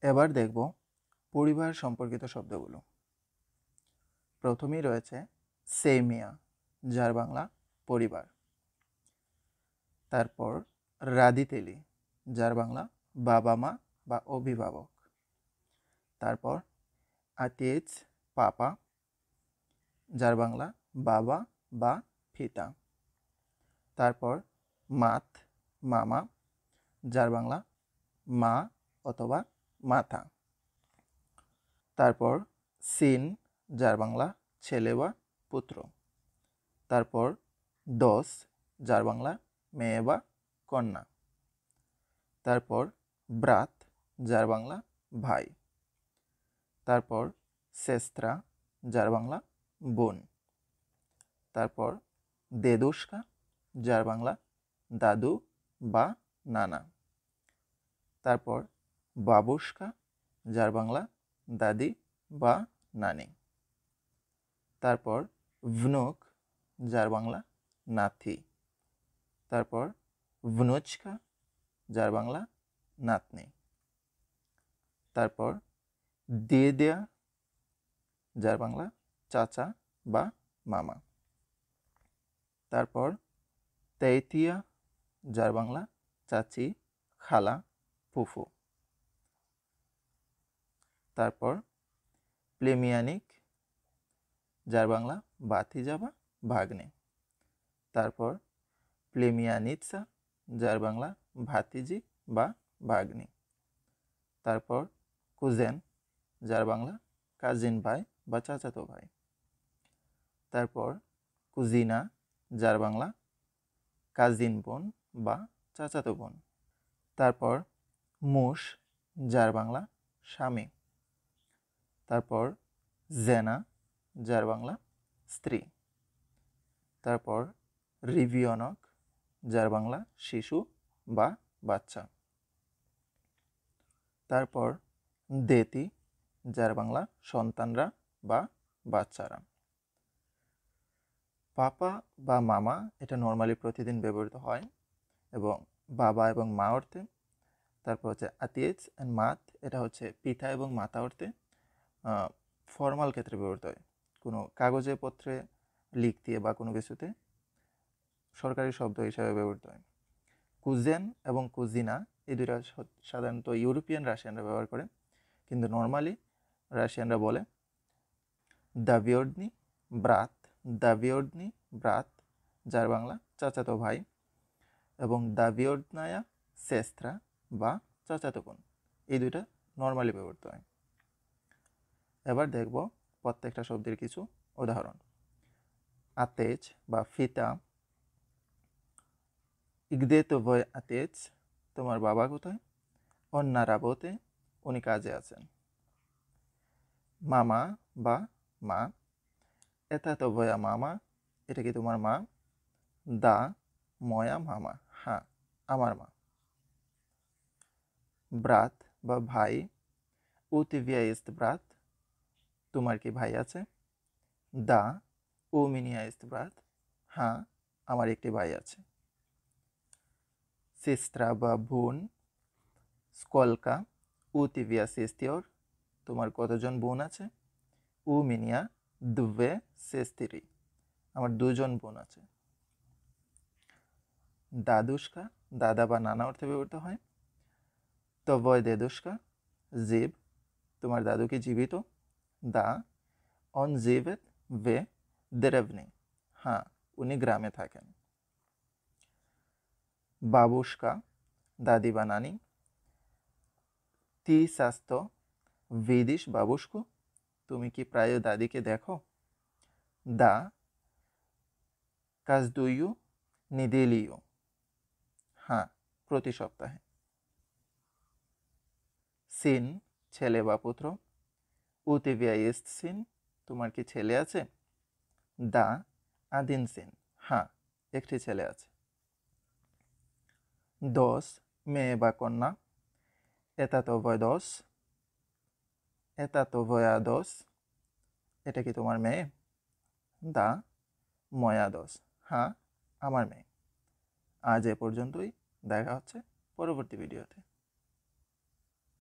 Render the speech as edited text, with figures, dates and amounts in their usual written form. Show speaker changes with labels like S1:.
S1: এবার দেখব পরিবার সম্পর্কিত শব্দগুলো। প্রথমেই রয়েছে সেমিয়া, যার বাংলা পরিবার। তারপর রাদিতেলি, যার বাংলা বাবা মা বা অভিভাবক। তারপর আতেজ, পাপা, যার বাংলা বাবা বা পিতা। তারপর মাত, মামা, যার বাংলা মা অথবা মাতা। তারপর সিন, যার বাংলা ছেলে বা পুত্র। তারপর দোস, যার বাংলা মেয়ে বা কন্যা। তারপর ব্রাত, যার বাংলা ভাই। তারপর সেস্ত্রা, যার বাংলা বোন। তারপর দেদুস্কা, যার বাংলা দাদু বা নানা। তারপর বাবুস্কা, যার বাংলা দাদি বা নানি। তারপর ভনুক, যার বাংলা নাতি। তারপর ভনুচকা, যার বাংলা নাতনি। তারপর দেদেয়া, যার বাংলা চাচা বা মামা। তারপর তেতিয়া, যার বাংলা চাচি, খালা, ফুফু। তারপর প্লেমিয়ানিক, যার বাংলা ভাতিজা বা ভাগ্নে। তারপর প্লেমিয়ানিৎসা, যার বাংলা ভাতিজি বা ভাগ্নি। তারপর কুজেন, যার বাংলা কাজিন ভাই বা চাচাতো ভাই। তারপর কুজিনা, যার বাংলা কাজিন বোন বা চাচাতো বোন। তারপর মুশ, যার বাংলা স্বামী। তারপর জেনা, যার বাংলা স্ত্রী। তারপর রিভিয়নক, যার বাংলা শিশু বা বাচ্চা। তারপর দেতি, যার বাংলা সন্তানরা বা বাচ্চারা। পাপা বা মামা এটা নর্মালি প্রতিদিন ব্যবহৃত হয় এবং বাবা এবং মা অর্থে। তারপর হচ্ছে আতিয়েজ অ্যান্ড মাত, এটা হচ্ছে পিতা এবং মাতা অর্থে ফর্মাল ক্ষেত্রে ব্যবহৃত হয়, কোনো কাগজে পত্রে লিখতে বা কোনো কিছুতে সরকারি শব্দ হিসাবে ব্যবহৃত হয়। কুজেন এবং কুজিনা এই দুইটা সাধারণত ইউরোপিয়ান রাশিয়ানরা ব্যবহার করে, কিন্তু নর্মালি রাশিয়ানরা বলে দাভিওডনি ব্রাত, দাভিওডনি ব্রাত, যার বাংলা চাচাতো ভাই, এবং দাভিওডনায়া সেস্ত্রা বা চাচাতো বোন। এই দুইটা নর্মালি ব্যবহৃত হয়। এবার দেখব প্রত্যেকটা শব্দের কিছু উদাহরণ। আতেজ বা ফিতা, ইগদে তো ভয় আতেজ, তোমার বাবা কোথায়? অন্না রাবোতে, উনি কাজে আছেন। মামা বা মা, এটা তো ভয়া মামা, এটা কি তোমার মা? দা ময়া মামা, হ্যাঁ আমার মা। ব্রাত বা ভাই, উতিভিয়া ইস্ত ব্রাত, তোমার কি ভাই আছে? দা ও মিনিয়া ইস্ত ব্রাত, হ্যাঁ আমার একটি ভাই আছে। সিস্ত্রা বা বোন, স্কলকা উতিভিয়া সিস্তিওর, তোমার কতজন বোন আছে? উ মিনিয়া দুভে সেস্তিরি, আমার দুজন বোন আছে। দাদুস্কা, দাদা বা নানা অর্থে ব্যবহৃত হয়। তভয় দেদুস্কা, জীব, তোমার দাদু কি জীবিত? দা অন জীবেত ভে দেরেভনি, হ্যাঁ উনি গ্রামে থাকেন। বাবুস্কা, দাদি বা নানি। তি স্বাস্থ্য ভিদিস বাবুস্কু, তুমি কি প্রায় দাদিকে দেখো? দা কাজদুইউ নিদেলিও, হ্যাঁ প্রতি সপ্তাহে। সিন, ছেলে বা পুত্র। উতিভিয়া ইস্ট সিন, তোমার কি ছেলে আছে? দা আদিন সিন, হ্যাঁ একটি ছেলে আছে। দোস, মেয়ে বা কন্যা। এটা তো ভয় দোস, এটা তো ভয়া দোস, এটা কি তোমার মেয়ে? দা ময়া দোস, হ্যাঁ আমার মেয়ে। আজ এ পর্যন্তই, দেখা হচ্ছে পরবর্তী ভিডিওতে।